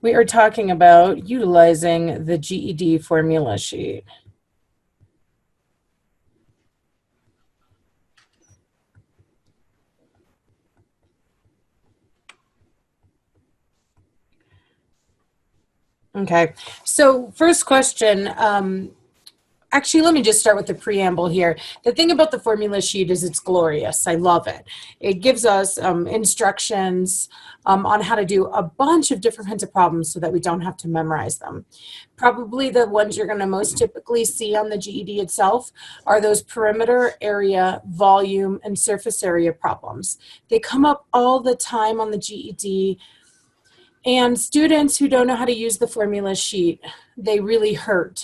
We are talking about utilizing the GED formula sheet. Okay, so first question, actually, let me just start with the preamble here. The thing about the formula sheet is it's glorious. I love it. It gives us instructions on how to do a bunch of different kinds of problems so that we don't have to memorize them. Probably the ones you're going to most typically see on the GED itself are those perimeter, area, volume, and surface area problems. They come up all the time on the GED. And students who don't know how to use the formula sheet, they really hurt.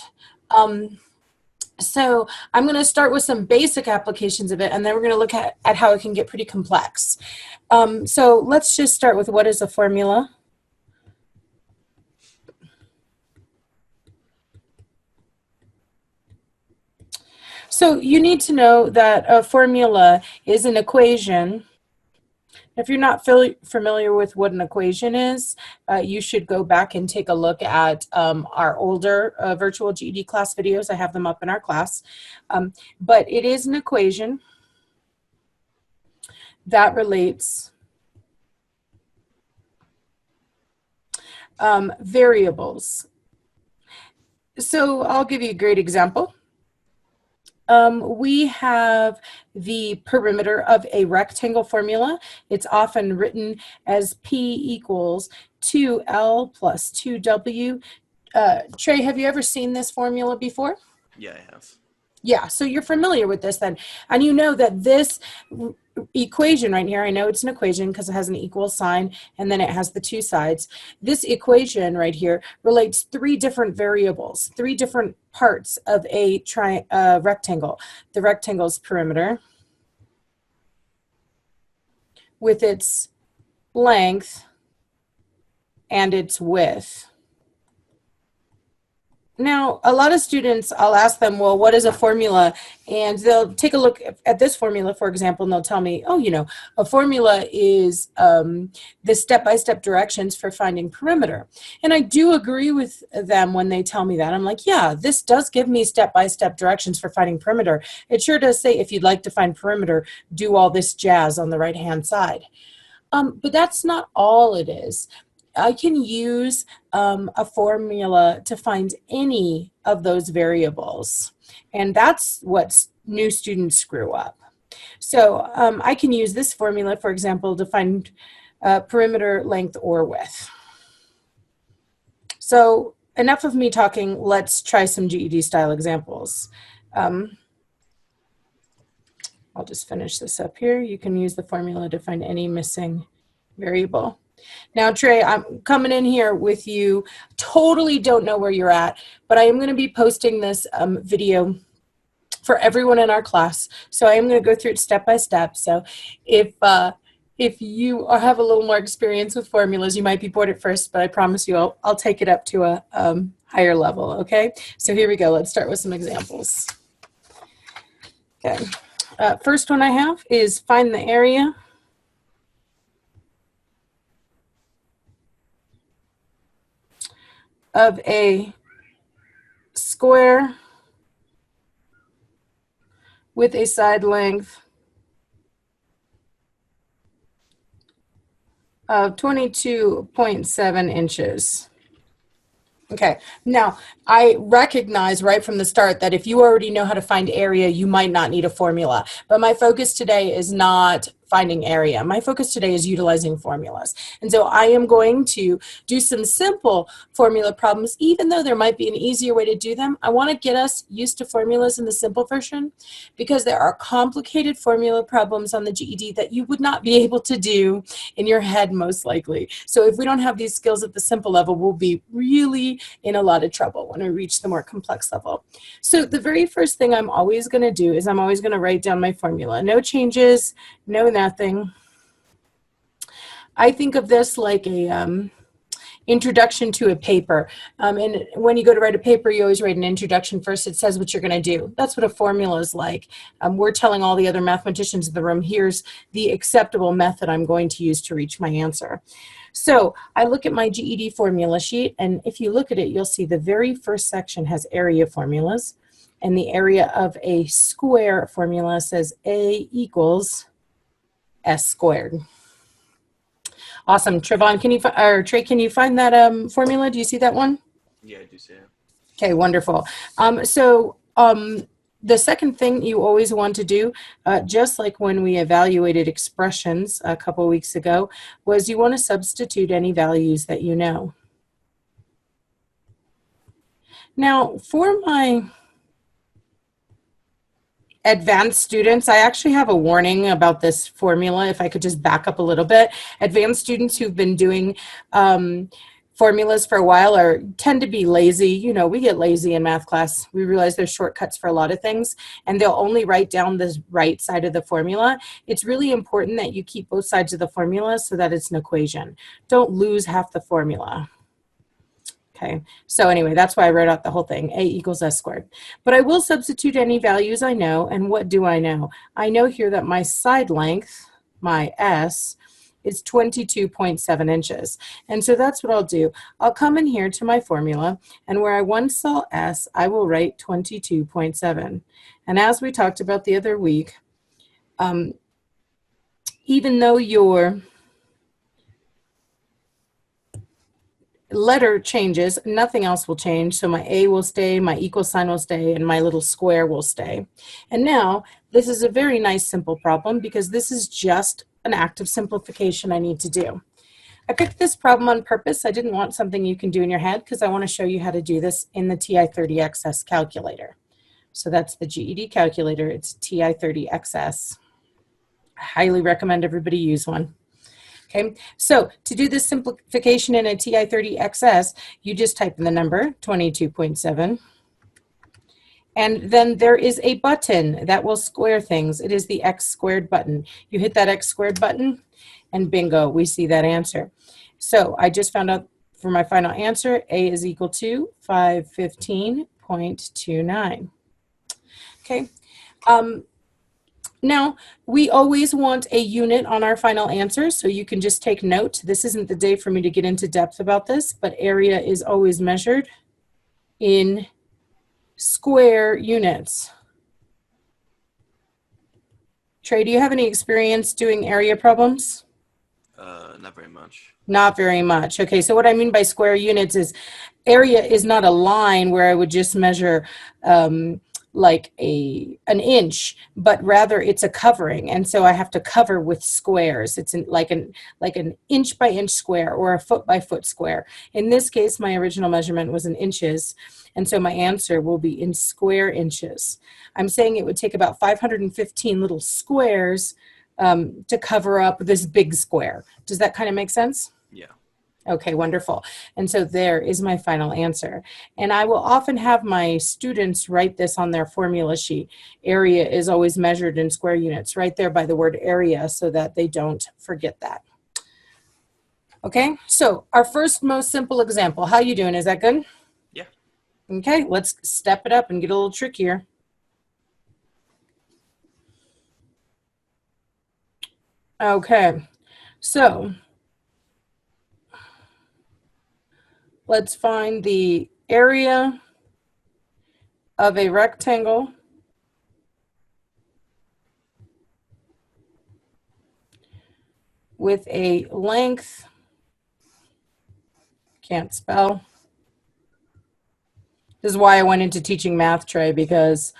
So I'm going to start with some basic applications of it, and then we're going to look at how it can get pretty complex. So let's just start with what is a formula. So you need to know that a formula is an equation. If you're not familiar with what an equation is, you should go back and take a look at our older virtual GED class videos. I have them up in our class. But it is an equation that relates variables. So I'll give you a great example. We have the perimeter of a rectangle formula. It's often written as P equals 2L plus 2W. Trey, have you ever seen this formula before? Yeah, I have. Yeah, so you're familiar with this then. And you know that this equation right here, I know it's an equation because it has an equal sign and then it has the two sides. This equation right here relates three different variables, three different parts of a rectangle. The rectangle's perimeter with its length and its width. Now, a lot of students, I'll ask them, well, what is a formula? And they'll take a look at this formula, for example, and they'll tell me, oh, you know, a formula is the step-by-step directions for finding perimeter. And I do agree with them when they tell me that. I'm like, yeah, this does give me step-by-step directions for finding perimeter. It sure does say, if you'd like to find perimeter, do all this jazz on the right-hand side. But that's not all it is. I can use a formula to find any of those variables. And that's what new students screw up. So I can use this formula, for example, to find perimeter, length, or width. So enough of me talking. Let's try some GED style examples. I'll just finish this up here. You can use the formula to find any missing variable. Now, Trey, I'm coming in here with you. Totally don't know where you're at, but I am going to be posting this video for everyone in our class. So I am going to go through it step by step. So if you have a little more experience with formulas, you might be bored at first, but I promise you I'll take it up to a higher level, okay? So here we go. Let's start with some examples. Okay. First one I have is find the area of a square with a side length of 22.7 inches. Okay, now I recognize right from the start that if you already know how to find area, you might not need a formula. But my focus today is not finding area. My focus today is utilizing formulas. And so I am going to do some simple formula problems, even though there might be an easier way to do them. I want to get us used to formulas in the simple version because there are complicated formula problems on the GED that you would not be able to do in your head most likely. So if we don't have these skills at the simple level, we'll be really in a lot of trouble when we reach the more complex level. So the very first thing I'm always going to do is I'm always going to write down my formula. No changes, no nothing. I think of this like a, introduction to a paper. And when you go to write a paper, you always write an introduction first. It says what you're going to do. That's what a formula is like. We're telling all the other mathematicians in the room, here's the acceptable method I'm going to use to reach my answer. So I look at my GED formula sheet, and if you look at it, you'll see the very first section has area formulas, and the area of a square formula says A equals S squared. Awesome. Trevon, Trey, can you find that formula? Do you see that one? Yeah, I do see it. Okay, wonderful. The second thing you always want to do, just like when we evaluated expressions a couple weeks ago, was you want to substitute any values that you know. Now, for my advanced students, I actually have a warning about this formula. If I could just back up a little bit. Advanced students who've been doing formulas for a while tend to be lazy. You know, we get lazy in math class. We realize there's shortcuts for a lot of things, and they'll only write down the right side of the formula. It's really important that you keep both sides of the formula so that it's an equation. Don't lose half the formula. Okay, so anyway, that's why I wrote out the whole thing, A equals S squared. But I will substitute any values I know, and what do I know? I know here that my side length, my S, is 22.7 inches. And so that's what I'll do. I'll come in here to my formula, and where I once saw S, I will write 22.7. And as we talked about the other week, even though your letter changes, nothing else will change. So my A will stay, my equal sign will stay, and my little square will stay. And now this is a very nice simple problem because this is just an act of simplification I need to do. I picked this problem on purpose. I didn't want something you can do in your head because I want to show you how to do this in the TI-30XS calculator. So that's the GED calculator. It's TI-30XS. I highly recommend everybody use one. Okay, so to do this simplification in a TI-30XS, you just type in the number 22.7. And then there is a button that will square things. It is the X squared button. You hit that X squared button, and bingo, we see that answer. So I just found out for my final answer, A is equal to 515.29. Okay. Now, we always want a unit on our final answer, so you can just take note. This isn't the day for me to get into depth about this, but area is always measured in square units. Trey, do you have any experience doing area problems? Not very much. Not very much. Okay, so what I mean by square units is area is not a line where I would just measure like an inch, but rather it's a covering, and so I have to cover with squares. It's like an inch by inch square or a foot by foot square. In this case, my original measurement was in inches, and so my answer will be in square inches. I'm saying it would take about 515 little squares to cover up this big square. Does that kind of make sense? Yeah. Okay, wonderful. And so there is my final answer. And I will often have my students write this on their formula sheet. Area is always measured in square units, right there by the word area, so that they don't forget that. Okay, so our first most simple example. How you doing? Is that good? Yeah. Okay, let's step it up and get a little trickier. Okay, so let's find the area of a rectangle with a length, can't spell. This is why I went into teaching math, Trey, because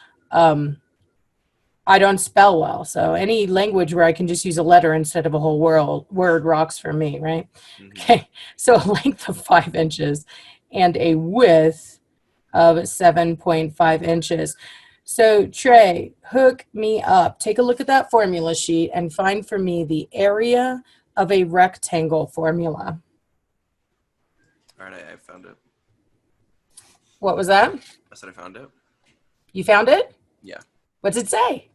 I don't spell well. So any language where I can just use a letter instead of a whole word rocks for me, right? Mm-hmm. Okay, so a length of 5 inches and a width of 7.5 inches. So Trey, hook me up. Take a look at that formula sheet and find for me the area of a rectangle formula. All right, I found it. What was that? I said I found it. You found it? Yeah. What's it say?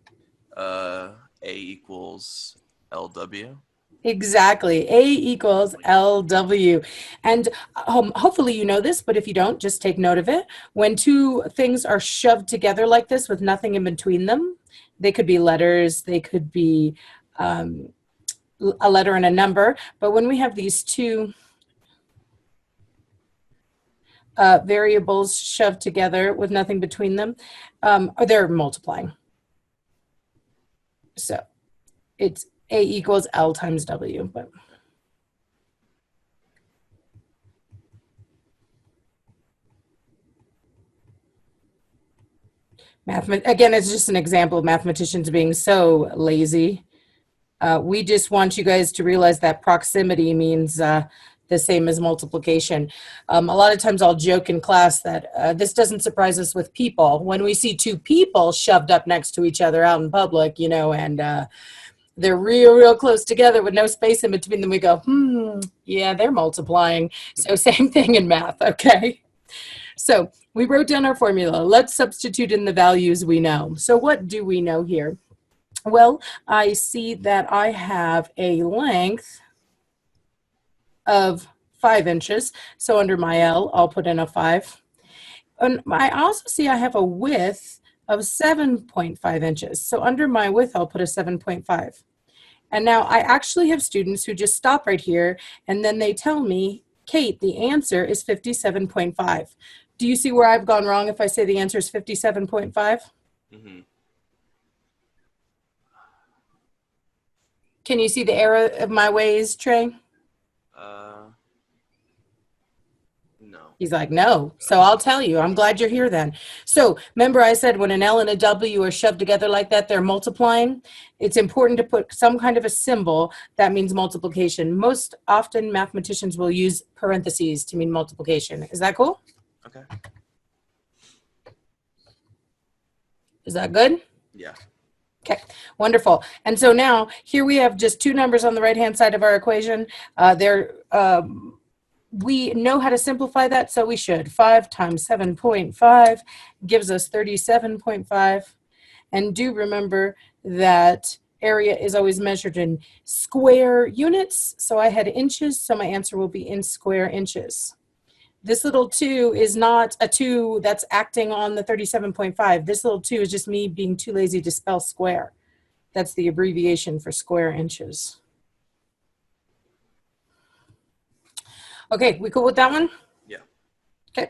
A equals LW. Exactly. A equals LW. And hopefully you know this, but if you don't, just take note of it. When two things are shoved together like this with nothing in between them, they could be letters, they could be a letter and a number. But when we have these two variables shoved together with nothing between them, they're multiplying. So it's A equals L times W. But again, it's just an example of mathematicians being so lazy. We just want you guys to realize that proximity means the same as multiplication. A lot of times I'll joke in class that this doesn't surprise us with people. When we see two people shoved up next to each other out in public, you know, and they're real close together with no space in between them, we go, yeah, they're multiplying. So same thing in math, okay? So we wrote down our formula. Let's substitute in the values we know. So what do we know here? Well, I see that I have a length of 5 inches. So under my L, I'll put in a 5. And I also see I have a width of 7.5 inches. So under my width, I'll put a 7.5. And now I actually have students who just stop right here and then they tell me, Kate, the answer is 57.5. Do you see where I've gone wrong if I say the answer is 57.5? Mm-hmm. Can you see the error of my ways, Trey? No. He's like, no. So I'll tell you. I'm glad you're here then. So remember I said when an L and a W are shoved together like that, they're multiplying. It's important to put some kind of a symbol that means multiplication. Most often mathematicians will use parentheses to mean multiplication. Is that cool? Okay. Is that good? Yeah. Okay, wonderful. And so now here we have just two numbers on the right-hand side of our equation. We know how to simplify that, so we should. 5 times 7.5 gives us 37.5. And do remember that area is always measured in square units. So I had inches, so my answer will be in square inches. This little 2 is not a 2 that's acting on the 37.5. This little 2 is just me being too lazy to spell square. That's the abbreviation for square inches. Okay, we cool with that one? Yeah. Okay,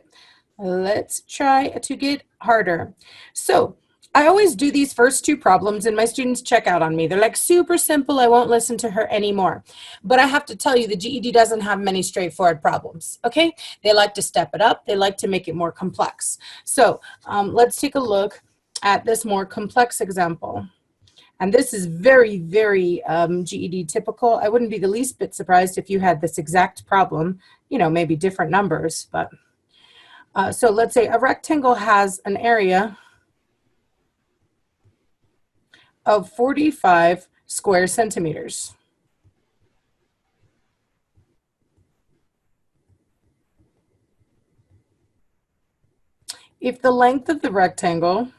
let's try to get harder. So I always do these first two problems and my students check out on me. They're like, super simple, I won't listen to her anymore. But I have to tell you, the GED doesn't have many straightforward problems, okay? They like to step it up. They like to make it more complex. So let's take a look at this more complex example. And this is very, very GED typical. I wouldn't be the least bit surprised if you had this exact problem, you know, maybe different numbers. But so let's say a rectangle has an area of 45 square centimeters. If the length of the rectangle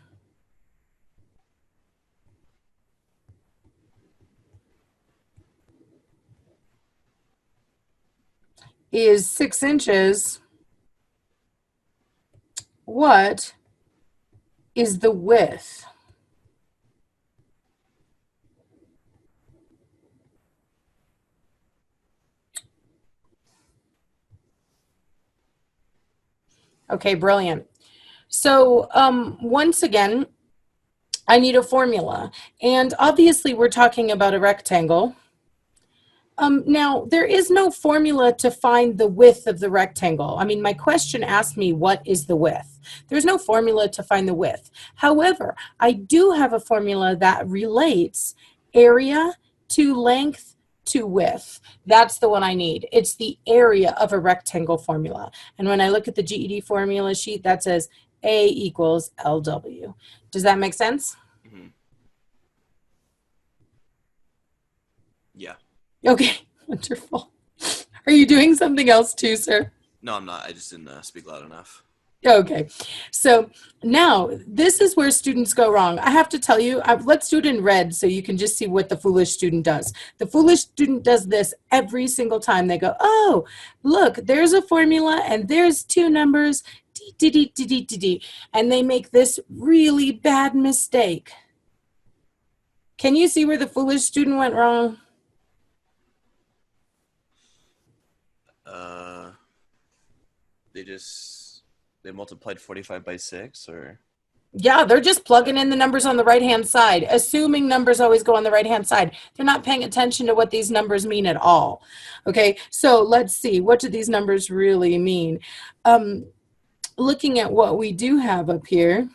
is 6 inches, what is the width? Okay, brilliant. So once again, I need a formula. And obviously we're talking about a rectangle. Now, there is no formula to find the width of the rectangle. I mean, my question asked me, what is the width? There's no formula to find the width. However, I do have a formula that relates area to length to width. That's the one I need. It's the area of a rectangle formula. And when I look at the GED formula sheet, that says A equals LW. Does that make sense? Mm-hmm. Yeah. Okay, wonderful. Are you doing something else too, sir? No, I'm not. I just didn't speak loud enough. Okay, so now this is where students go wrong. I have to tell you, let's do it in red so you can just see what the foolish student does. The foolish student does this every single time. They go, oh, look, there's a formula and there's two numbers, d, d, d, d, d, d, d, and they make this really bad mistake. Can you see where the foolish student went wrong? They multiplied 45 by 6, or? Yeah, they're just plugging in the numbers on the right-hand side, assuming numbers always go on the right-hand side. They're not paying attention to what these numbers mean at all. Okay, so let's see. What do these numbers really mean? Looking at what we do have up here,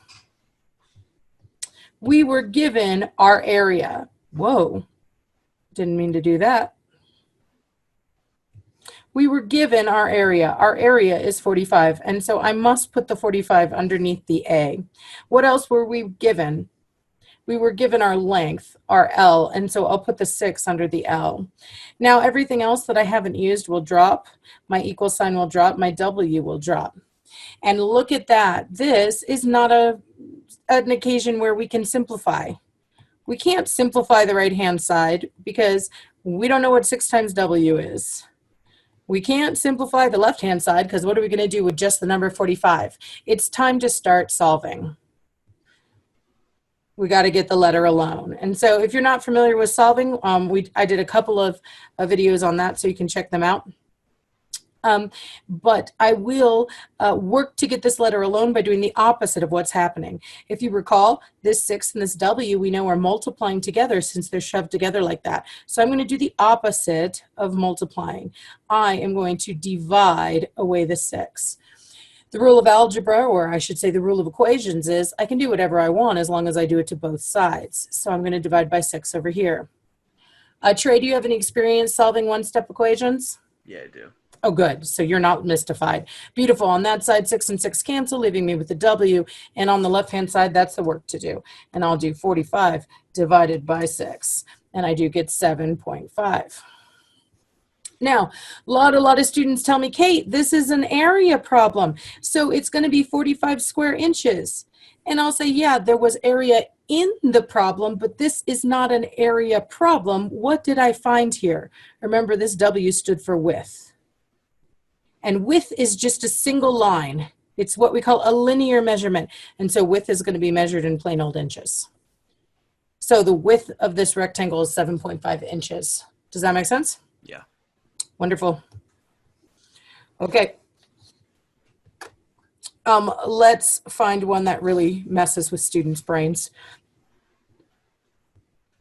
we were given our area. Whoa, didn't mean to do that. We were given our area. Our area is 45, and so I must put the 45 underneath the A. What else were we given? We were given our length, our L, and so I'll put the 6 under the L. Now everything else that I haven't used will drop. My equal sign will drop. My W will drop. And look at that. This is not an occasion where we can simplify. We can't simplify the right-hand side because we don't know what 6 times W is. We can't simplify the left-hand side because what are we going to do with just the number 45? It's time to start solving. We got to get the letter alone. And so if you're not familiar with solving, I did a couple of videos on that, so you can check them out. But I will work to get this letter alone by doing the opposite of what's happening. If you recall, this 6 and this W we know are multiplying together since they're shoved together like that. So I'm going to do the opposite of multiplying. I am going to divide away the 6. The rule of algebra, or I should say the rule of equations, is I can do whatever I want as long as I do it to both sides. So I'm going to divide by 6 over here. Trey, do you have any experience solving one-step equations? Yeah, I do. Oh, good. So you're not mystified. Beautiful. On that side, 6 and 6 cancel, leaving me with the W. And on the left-hand side, that's the work to do. And I'll do 45 divided by 6. And I do get 7.5. Now, a lot of students tell me, Kate, this is an area problem. So it's going to be 45 square inches. And I'll say, yeah, there was area in the problem, but this is not an area problem. What did I find here? Remember, this W stood for width. And width is just a single line. It's what we call a linear measurement. And so width is going to be measured in plain old inches. So the width of this rectangle is 7.5 inches. Does that make sense? Yeah. Wonderful. Okay. Let's find one that really messes with students' brains.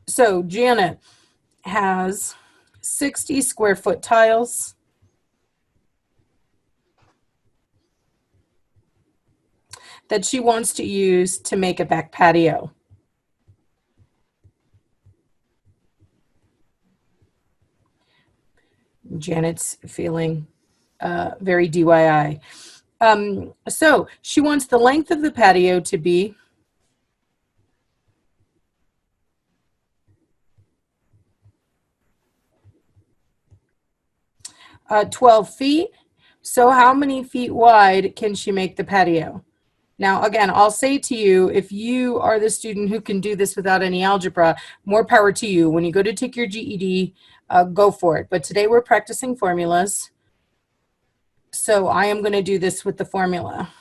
So Janet has 60 square foot tiles. That she wants to use to make a back patio. Janet's feeling very DIY. So she wants the length of the patio to be 12 feet. So how many feet wide can she make the patio? Now, again, I'll say to you, if you are the student who can do this without any algebra, more power to you. When you go to take your GED, go for it. But today we're practicing formulas. So I am going to do this with the formula.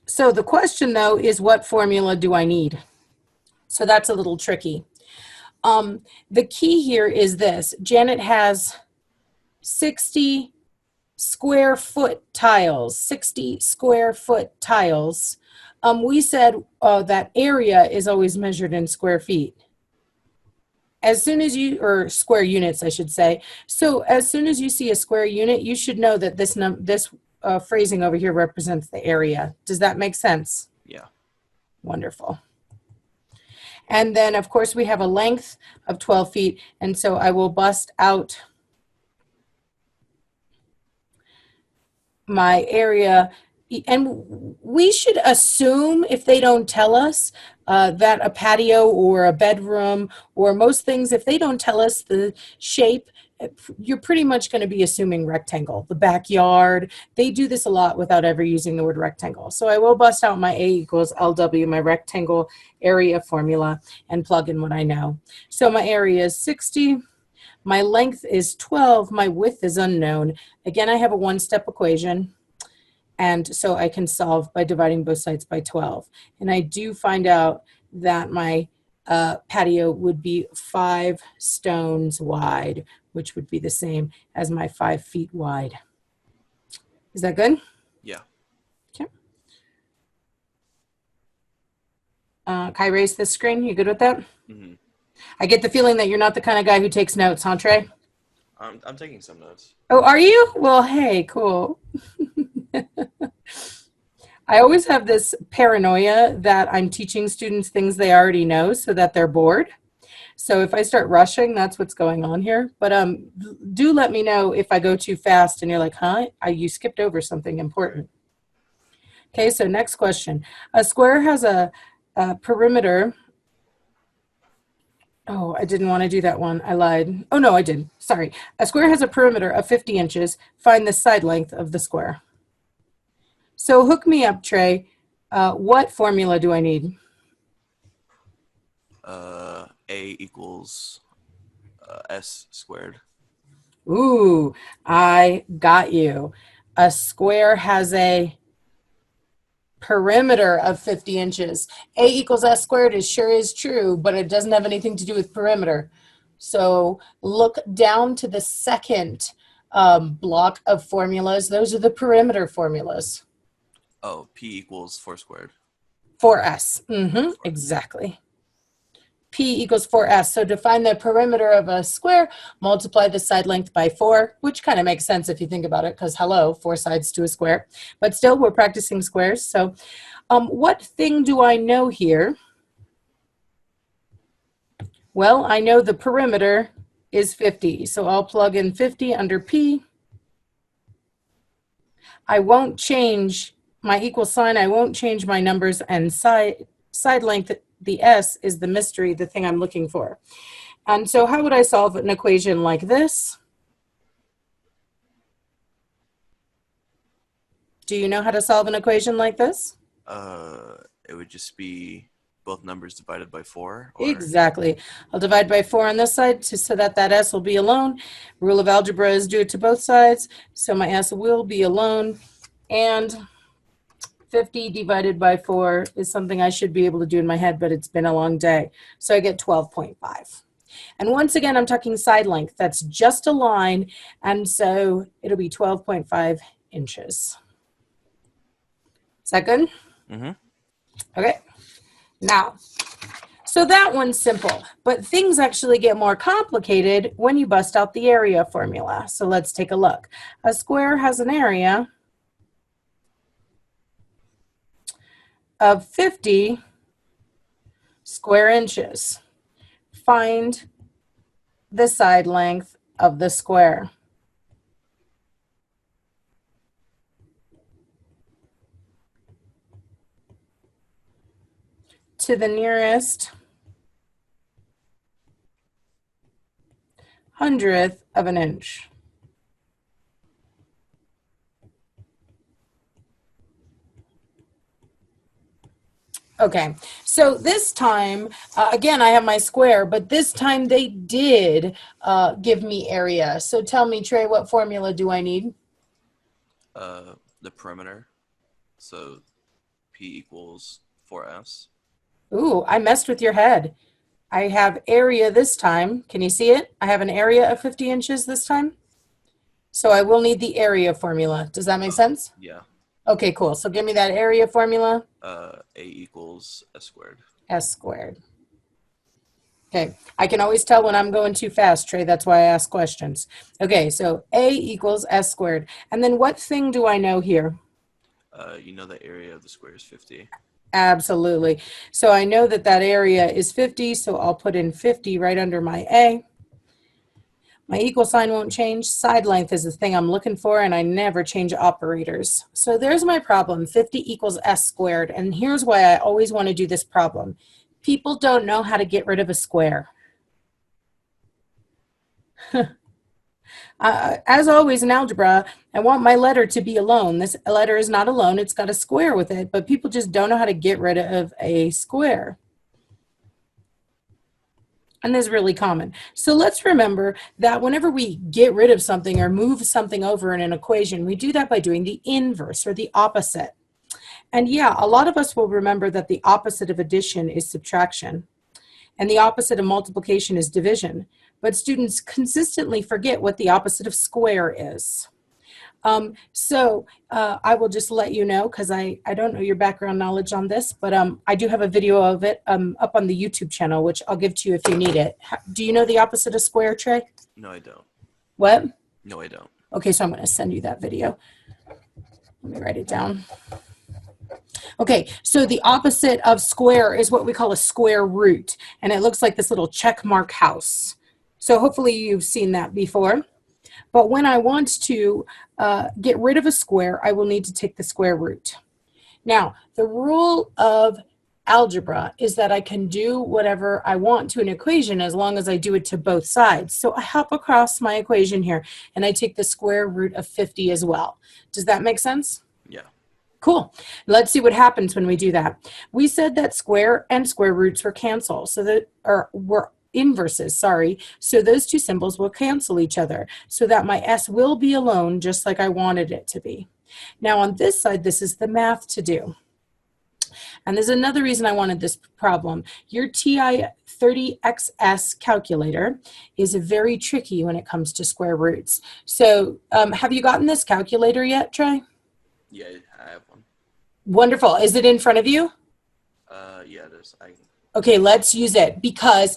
So the question, though, is what formula do I need? So that's a little tricky. The key here is this. Janet has 60 square foot tiles, 60 square foot tiles. We said that area is always measured in square feet. As soon as you, or square units, I should say. So as soon as you see a square unit, you should know that this phrasing over here represents the area. Does that make sense? Yeah. Wonderful. And then, of course, we have a length of 12 feet. And so I will bust out my area. And we should assume, if they don't tell us, that a patio or a bedroom or most things, if they don't tell us the shape, you're pretty much going to be assuming rectangle. The backyard, they do this a lot without ever using the word rectangle. So I will bust out my A equals LW, my rectangle area formula, and plug in what I know. So my area is 60. My length is 12. My width is unknown. Again, I have a one-step equation. And so I can solve by dividing both sides by 12. And I do find out that my patio would be 5 stones wide, which would be the same as my 5 feet wide. Is that good? Yeah. Okay. Can I raise this screen? You good with that? Mm-hmm. I get the feeling that you're not the kind of guy who takes notes, huh, Trey? I'm taking some notes. Oh, are you? Well, hey, cool. I always have this paranoia that I'm teaching students things they already know so that they're bored. So if I start rushing, that's what's going on here. But do let me know if I go too fast and you're like, huh? You skipped over something important. Okay, so next question. A square has a perimeter. Oh, I didn't want to do that one. I lied. Oh, no, I did. Sorry. A square has a perimeter of 50 inches. Find the side length of the square. So hook me up, Trey. What formula do I need? A equals S squared. Ooh, I got you. A square has a perimeter of 50 inches. A equals S squared sure is true, but it doesn't have anything to do with perimeter. So look down to the second block of formulas. Those are the perimeter formulas. Oh, P equals 4 squared. 4S. Exactly. P equals 4S. So to find the perimeter of a square, multiply the side length by 4, which kind of makes sense if you think about it, because hello, 4 sides to a square. But still, we're practicing squares. So what thing do I know here? Well, I know the perimeter is 50. So I'll plug in 50 under P. I won't change my equal sign. I won't change my numbers, and side length, the S, is the mystery, the thing I'm looking for. And so how would I solve an equation like this? Do you know how to solve an equation like this? It would just be both numbers divided by 4. Or... Exactly. I'll divide by 4 on this side so that that S will be alone. Rule of algebra is do it to both sides. So my S will be alone. And 50 divided by 4 is something I should be able to do in my head, but it's been a long day. So I get 12.5. And once again, I'm talking side length. That's just a line. And so it'll be 12.5 inches. Is that good? Mm-hmm. Okay. Now, so that one's simple, but things actually get more complicated when you bust out the area formula. So let's take a look. A square has an area of 50 square inches. Find the side length of the square. To the nearest hundredth of an inch. Okay, so this time, again, I have my square, but this time they did give me area. So tell me, Trey, what formula do I need? The perimeter. So P equals 4S. Ooh, I messed with your head. I have area this time. Can you see it? I have an area of 50 inches this time. So I will need the area formula. Does that make sense? Yeah. Okay, cool. So give me that area formula. A equals S squared. S squared. Okay, I can always tell when I'm going too fast, Trey. That's why I ask questions. Okay, so A equals S squared. And then what thing do I know here? You know the area of the square is 50. Absolutely. So I know that that area is 50, so I'll put in 50 right under my A. My equal sign won't change. Side length is the thing I'm looking for, and I never change operators. So there's my problem, 50 equals S squared. And here's why I always want to do this problem. People don't know how to get rid of a square. As always in algebra, I want my letter to be alone. This letter is not alone. It's got a square with it, but people just don't know how to get rid of a square. And this is really common. So let's remember that whenever we get rid of something or move something over in an equation, we do that by doing the inverse or the opposite. And yeah, a lot of us will remember that the opposite of addition is subtraction, and the opposite of multiplication is division. But students consistently forget what the opposite of square is. I will just let you know, because I don't know your background knowledge on this, but I do have a video of it up on the YouTube channel, which I'll give to you if you need it. Do you know the opposite of square, Trey? No, I don't. What? No, I don't. Okay, so I'm going to send you that video. Let me write it down. Okay, so the opposite of square is what we call a square root, and it looks like this little check mark house. So hopefully you've seen that before. But when I want to get rid of a square, I will need to take the square root. Now, the rule of algebra is that I can do whatever I want to an equation as long as I do it to both sides. So I hop across my equation here, and I take the square root of 50 as well. Does that make sense? Yeah. Cool. Let's see what happens when we do that. We said that square and square roots were cancel, so that were inverses, sorry. So those two symbols will cancel each other so that my S will be alone just like I wanted it to be. Now on this side, this is the math to do. And there's another reason I wanted this problem. Your TI 30XS calculator is very tricky when it comes to square roots. So have you gotten this calculator yet, Trey? Yeah, I have one. Wonderful. Is it in front of you? Yeah, it is. Okay, let's use it, because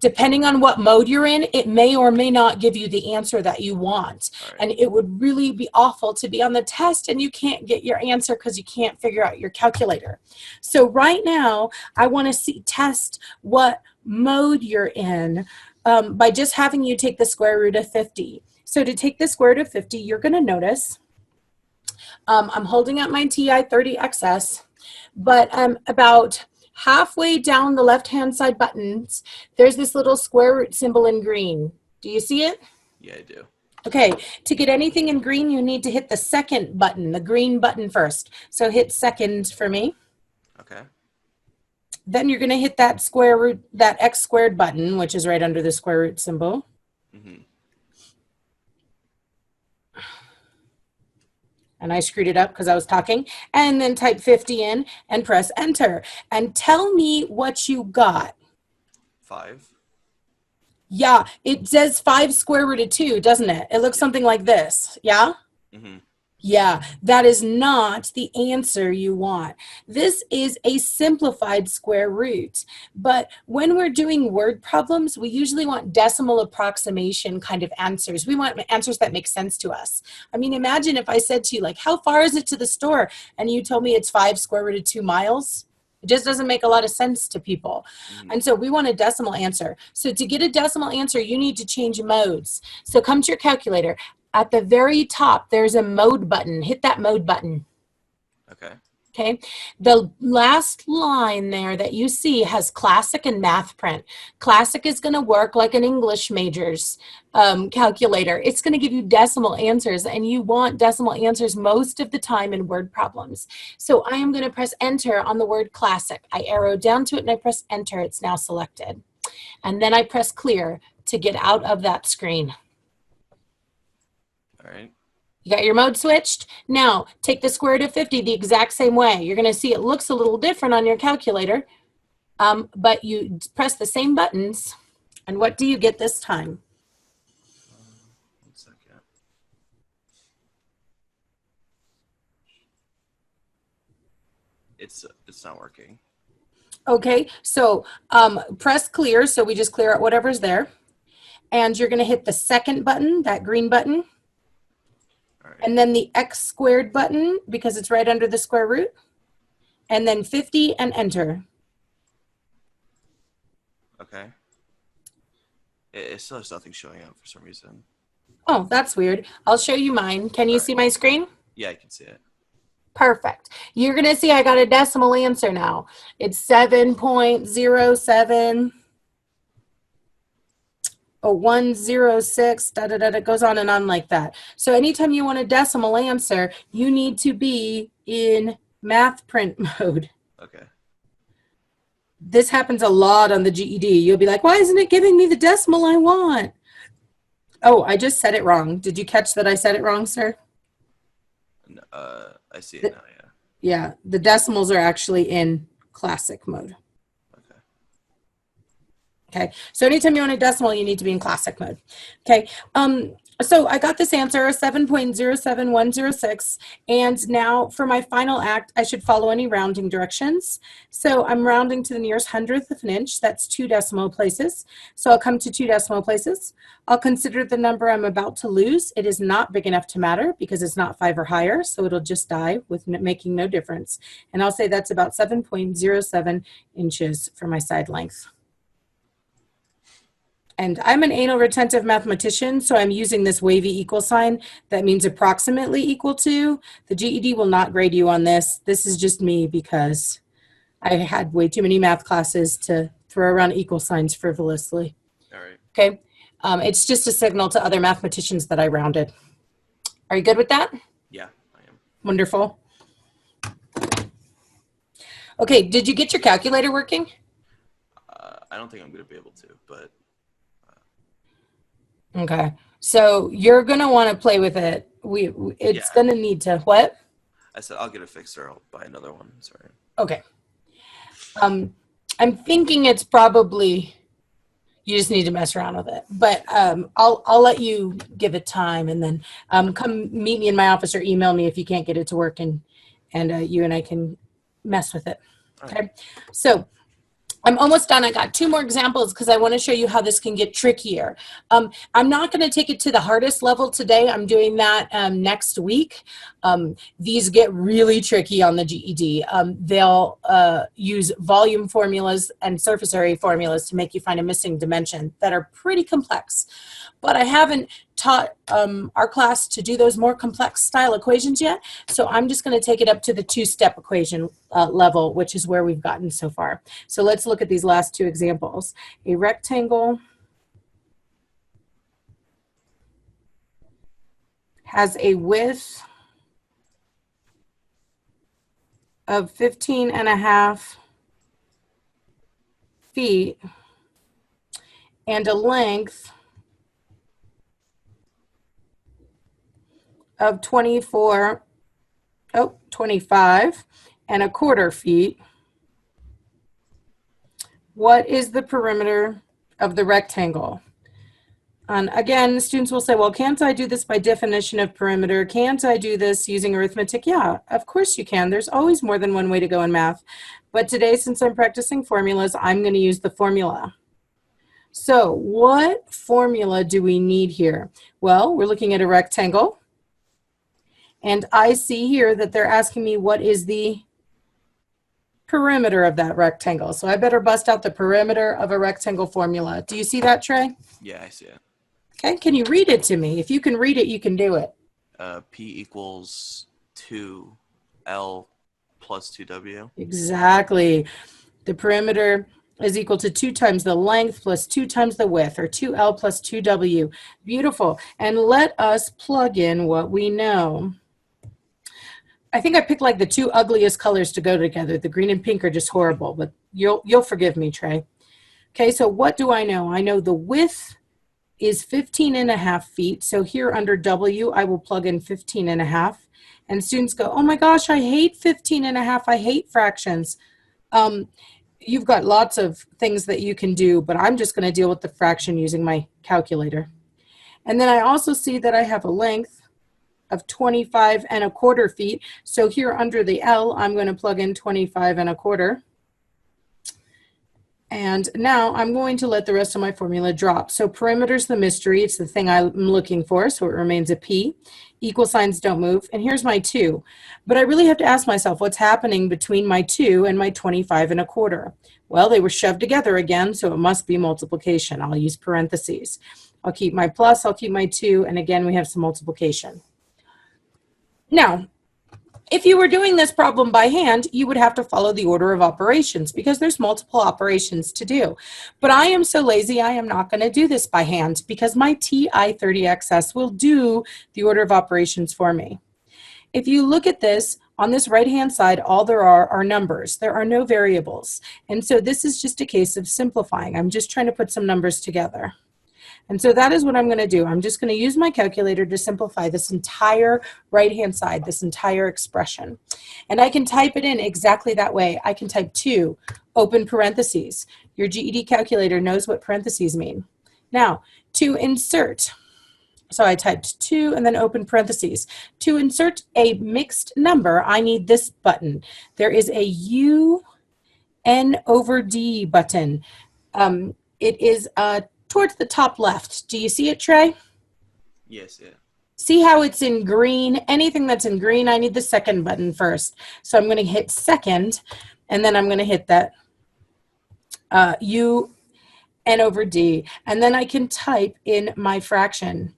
depending on what mode you're in, it may or may not give you the answer that you want. Right. And it would really be awful to be on the test and you can't get your answer because you can't figure out your calculator. So right now, I want to test what mode you're in by just having you take the square root of 50. So to take the square root of 50, you're going to notice I'm holding up my TI 30XS, but about halfway down the left-hand side buttons, there's this little square root symbol in green. Do you see it? Yeah, I do. Okay, to get anything in green, you need to hit the second button, the green button first. So hit second for me. Okay. Then you're going to hit that square root, that x squared button, which is right under the square root symbol. Mm-hmm. And I screwed it up because I was talking. And then type 50 in and press enter. And tell me what you got. 5. Yeah, it says 5 square root of 2, doesn't it? It looks something like this. Yeah? Mm-hmm. Yeah, that is not the answer you want. This is a simplified square root. But when we're doing word problems, we usually want decimal approximation kind of answers. We want answers that make sense to us. I mean, imagine if I said to you, like, how far is it to the store? And you told me it's 5 square root of 2 miles. It just doesn't make a lot of sense to people. Mm-hmm. And so we want a decimal answer. So to get a decimal answer, you need to change modes. So come to your calculator. At the very top, there's a mode button. Hit that mode button. Okay. Okay. The last line there that you see has classic and math print. Classic is going to work like an English major's calculator. It's going to give you decimal answers, and you want decimal answers most of the time in word problems. So I am going to press enter on the word classic. I arrow down to it and I press enter. It's now selected. And then I press clear to get out of that screen. All right. You got your mode switched? Now, take the square root of 50 the exact same way. You're going to see it looks a little different on your calculator, but you press the same buttons, and what do you get this time? 1 second. It's not working. Okay, so press clear, so we just clear out whatever's there, and you're going to hit the second button, that green button, All right. and then the x squared button, because it's right under the square root, and then 50 and enter. Okay. It still has nothing showing up for some reason. Oh, that's weird. I'll show you mine. Can you see my screen? Yeah, I can see it. Perfect. You're going to see I got a decimal answer now. It's 7.07. a 106, da da da, it goes on and on like that. So anytime you want a decimal answer, you need to be in math print mode. Okay. This happens a lot on the GED. You'll be like, why isn't it giving me the decimal I want? Oh, I just said it wrong. Did you catch that I said it wrong, sir? I see it now, yeah. Yeah, the decimals are actually in classic mode. Okay. Okay, so anytime you want a decimal, you need to be in classic mode. Okay, so I got this answer, 7.07106, and now for my final act, I should follow any rounding directions. So I'm rounding to the nearest hundredth of an inch, that's 2 decimal places. So I'll come to 2 decimal places. I'll consider the number I'm about to lose. It is not big enough to matter because it's not 5 or higher, so it'll just die with making no difference. And I'll say that's about 7.07 inches for my side length. And I'm an anal retentive mathematician, so I'm using this wavy equal sign. That means approximately equal to. The GED will not grade you on this. This is just me because I had way too many math classes to throw around equal signs frivolously. All right. Okay. It's just a signal to other mathematicians that I rounded. Are you good with that? Yeah, I am. Wonderful. Okay, did you get your calculator working? I don't think I'm going to be able to, but... Okay, so you're going to want to play with it. It's going to need to, what? I said I'll get it fixed or I'll buy another one. Sorry. Okay. I'm thinking it's probably, you just need to mess around with it. But I'll let you give it time and then come meet me in my office or email me if you can't get it to work and you and I can mess with it. Okay. Right. So I'm almost done. I got 2 more examples because I want to show you how this can get trickier. I'm not going to take it to the hardest level today. I'm doing that next week. These get really tricky on the GED. They'll use volume formulas and surface area formulas to make you find a missing dimension that are pretty complex. But I haven't taught our class to do those more complex style equations yet. So I'm just going to take it up to the 2-step equation level, which is where we've gotten so far. So let's look at these last 2 examples. A rectangle has a width of 15.5 feet and a length of 25 and a quarter feet. What is the perimeter of the rectangle? And again, students will say, well, can't I do this by definition of perimeter? Can't I do this using arithmetic? Yeah, of course you can. There's always more than one way to go in math. But today, since I'm practicing formulas, I'm going to use the formula. So what formula do we need here? Well, we're looking at a rectangle. And I see here that they're asking me what is the perimeter of that rectangle. So I better bust out the perimeter of a rectangle formula. Do you see that, Trey? Yeah, I see it. Okay, can you read it to me? If you can read it, you can do it. P equals 2L plus 2W. Exactly. The perimeter is equal to 2 times the length plus 2 times the width, or 2L plus 2W. Beautiful. And let us plug in what we know. I think I picked like the 2 ugliest colors to go together. The green and pink are just horrible, but you'll forgive me, Trey. Okay, so what do I know? I know the width is 15.5 feet. So here under W, I will plug in 15.5. And students go, oh my gosh, I hate 15.5. I hate fractions. You've got lots of things that you can do, but I'm just going to deal with the fraction using my calculator. And then I also see that I have a length of 25.25 feet. So here under the L, I'm going to plug in 25.25. And now I'm going to let the rest of my formula drop. So perimeter's the mystery. It's the thing I'm looking for, so it remains a P. Equal signs don't move. And here's my 2. But I really have to ask myself what's happening between my 2 and my 25.25. Well, they were shoved together again, so it must be multiplication. I'll use parentheses. I'll keep my plus, I'll keep my 2, and again we have some multiplication. Now, If you were doing this problem by hand, you would have to follow the order of operations because there's multiple operations to do. But I am so lazy, I am not going to do this by hand because my TI-30XS will do the order of operations for me. If you look at this, on this right-hand side, all there are numbers. There are no variables. And so this is just a case of simplifying. I'm just trying to put some numbers together. And so that is what I'm going to do. I'm just going to use my calculator to simplify this entire right-hand side, this entire expression. And I can type it in exactly that way. I can type 2, open parentheses. Your GED calculator knows what parentheses mean. Now, to insert, so I typed 2 and then open parentheses. To insert a mixed number, I need this button. There is a UN/D button. It is towards the top left. Do you see it, Trey? Yes, yeah. See how it's in green? Anything that's in green, I need the second button first. So I'm going to hit second, and then I'm going to hit that UN/D, and then I can type in my fraction.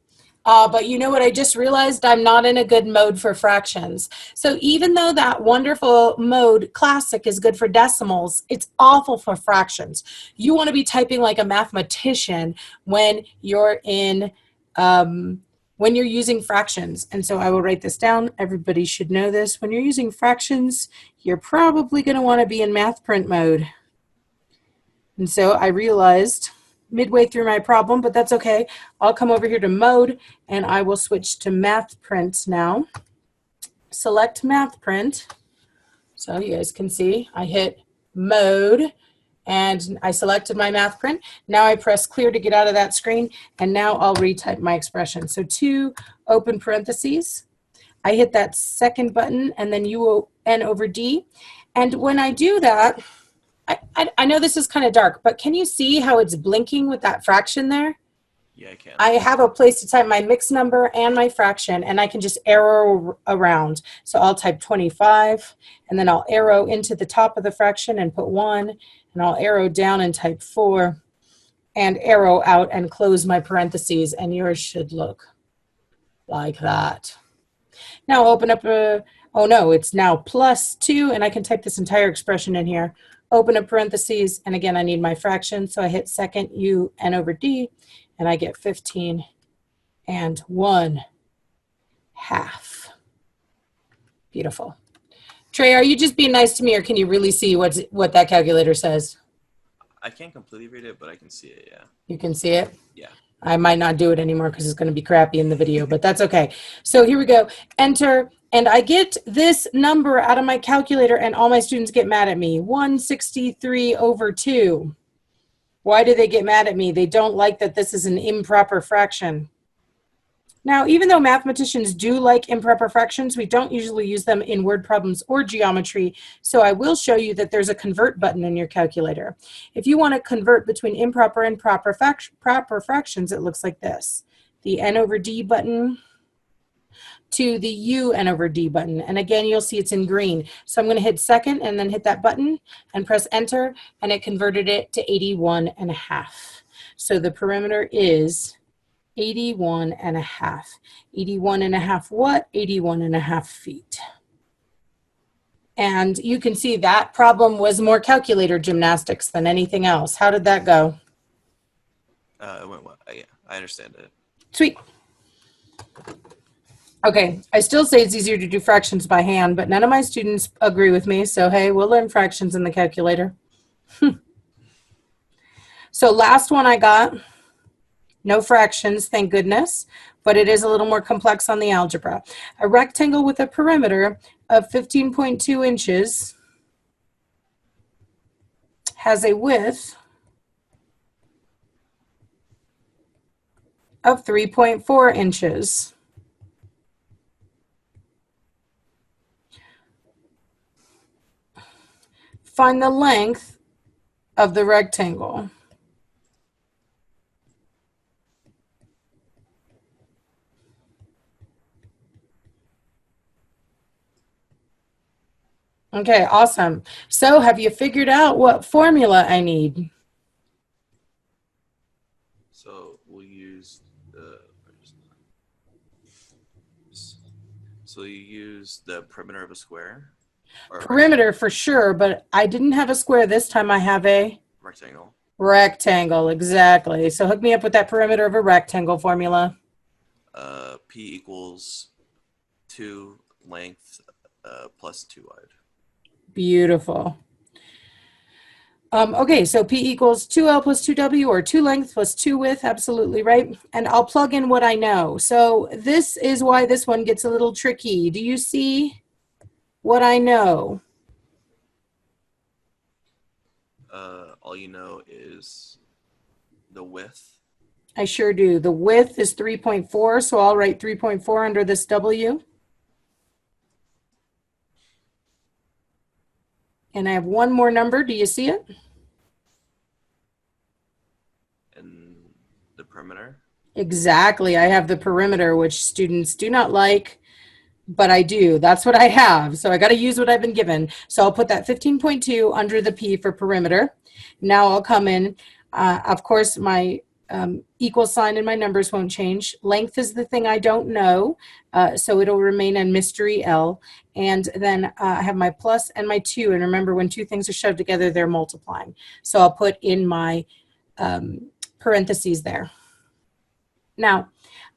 But you know what? I just realized I'm not in a good mode for fractions. So even though that wonderful mode, classic, is good for decimals, it's awful for fractions. You want to be typing like a mathematician when you're in, when you're using fractions. And so I will write this down. Everybody should know this. When you're using fractions, you're probably going to want to be in math print mode. And so I realized midway through my problem, but that's okay. I'll come over here to mode and I will switch to math print now. Select math print. So you guys can see I hit mode and I selected my math print. Now I press clear to get out of that screen, and now I'll retype my expression. So 2, open parentheses. I hit that second button and then UN/D. And when I do that, I know this is kind of dark, but can you see how it's blinking with that fraction there? Yeah, I can. I have a place to type my mixed number and my fraction, and I can just arrow around. So I'll type 25, and then I'll arrow into the top of the fraction and put 1, and I'll arrow down and type 4, and arrow out and close my parentheses, and yours should look like that. Now open up oh no, it's now +2, and I can type this entire expression in here. Open up parentheses, and again, I need my fraction, so I hit second UN/D, and I get 15 and 1/2. Beautiful. Trey, are you just being nice to me, or can you really see what that calculator says? I can't completely read it, but I can see it, yeah. You can see it? Yeah. I might not do it anymore because it's going to be crappy in the video, but that's okay. So here we go. Enter, and I get this number out of my calculator, and all my students get mad at me. 163/2. Why do they get mad at me? They don't like that this is an improper fraction. Now, even though mathematicians do like improper fractions, we don't usually use them in word problems or geometry, so I will show you that there's a convert button in your calculator. If you want to convert between improper and proper fractions, it looks like this. The N/D button to the UN/D button, and again, you'll see it's in green. So I'm going to hit second and then hit that button and press enter, and it converted it to 81.5. So the perimeter is 81.5. 81.5 what? 81.5 feet. And you can see that problem was more calculator gymnastics than anything else. How did that go? It went well. Yeah, I understand it. Sweet. Okay, I still say it's easier to do fractions by hand, but none of my students agree with me, so hey, we'll learn fractions in the calculator. So last one I got. No fractions, thank goodness, but it is a little more complex on the algebra. A rectangle with a perimeter of 15.2 inches has a width of 3.4 inches. Find the length of the rectangle. Okay, awesome. So have you figured out what formula I need? So we'll use the. So you use the perimeter of a square? Or a Perimeter for sure, but I didn't have a square this time. I have a rectangle? rectangle, exactly. So hook me up with that perimeter of a rectangle formula. P equals 2 length plus 2 wide. Beautiful. Okay, so P equals 2L plus 2W, or 2 length plus 2 width, absolutely right. And I'll plug in what I know. So this is why this one gets a little tricky. Do you see what I know? All you know is the width. I sure do. The width is 3.4, so I'll write 3.4 under this W. And I have one more number. Do you see it? And the perimeter. Exactly. I have the perimeter, which students do not like, but I do. That's what I have. So I got to use what I've been given. So I'll put that 15.2 under the P for perimeter. Now I'll come in. Of course, my equal sign and my numbers won't change. Length is the thing I don't know, so it'll remain a mystery L. And then I have my plus and my 2. And remember, when two things are shoved together, they're multiplying. So I'll put in my parentheses there. Now,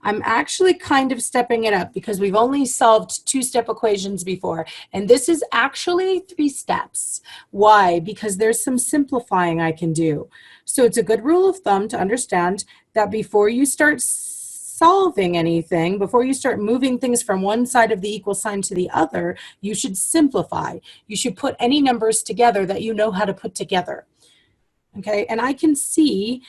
I'm actually kind of stepping it up because we've only solved 2-step equations before, and this is actually 3 steps. Why? Because there's some simplifying I can do. So it's a good rule of thumb to understand that before you start solving anything, before you start moving things from one side of the equal sign to the other, you should simplify. You should put any numbers together that you know how to put together. Okay, and I can see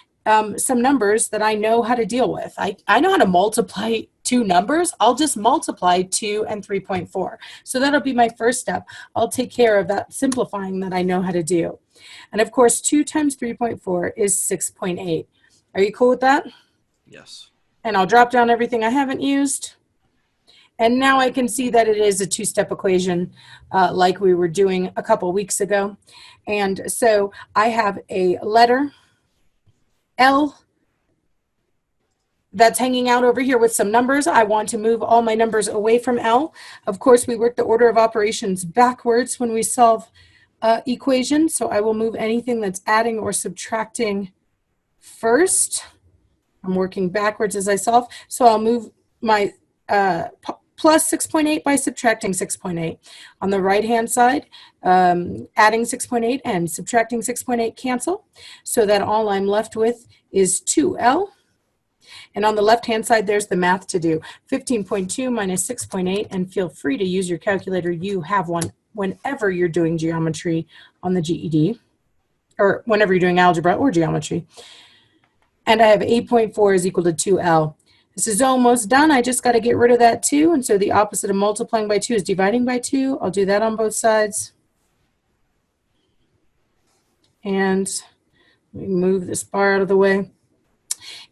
some numbers that I know how to deal with. I know how to multiply 2 numbers. I'll just multiply 2 and 3.4. So that'll be my first step. I'll take care of that simplifying that I know how to do. And of course, 2 times 3.4 is 6.8. Are you cool with that? Yes. And I'll drop down everything I haven't used. And now I can see that it is a 2-step equation like we were doing a couple weeks ago. And so I have a letter L that's hanging out over here with some numbers. I want to move all my numbers away from L. Of course, we work the order of operations backwards when we solve equations. So I will move anything that's adding or subtracting first. I'm working backwards as I solve. So I'll move my plus 6.8 by subtracting 6.8. On the right-hand side, adding 6.8 and subtracting 6.8 cancel, so that all I'm left with is 2L. And on the left-hand side, there's the math to do. 15.2 minus 6.8, and feel free to use your calculator. You have one whenever you're doing geometry on the GED, or whenever you're doing algebra or geometry. And I have 8.4 is equal to 2L. This is almost done. I just got to get rid of that 2. And so the opposite of multiplying by 2 is dividing by 2. I'll do that on both sides. And let me move this bar out of the way.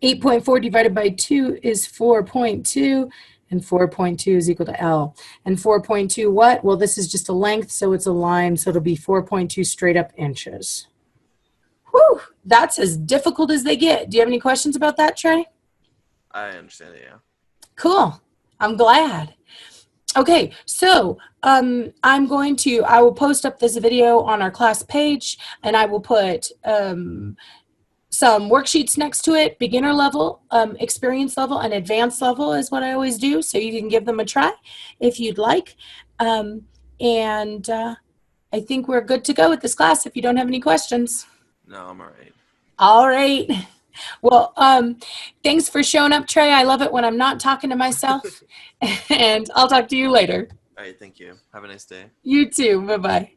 8.4 divided by 2 is 4.2. And 4.2 is equal to L. And 4.2 what? Well, this is just a length, so it's a line. So it'll be 4.2 straight up inches. Whew, that's as difficult as they get. Do you have any questions about that, Trey? I understand it, yeah. Cool. I'm glad. Okay, so I will post up this video on our class page, and I will put some worksheets next to it. Beginner level, experience level, and advanced level is what I always do, so you can give them a try if you'd like. I think we're good to go with this class if you don't have any questions. No, I'm all right. All right. Well, thanks for showing up, Trey. I love it when I'm not talking to myself. And I'll talk to you later. All right, thank you. Have a nice day. You too. Bye-bye.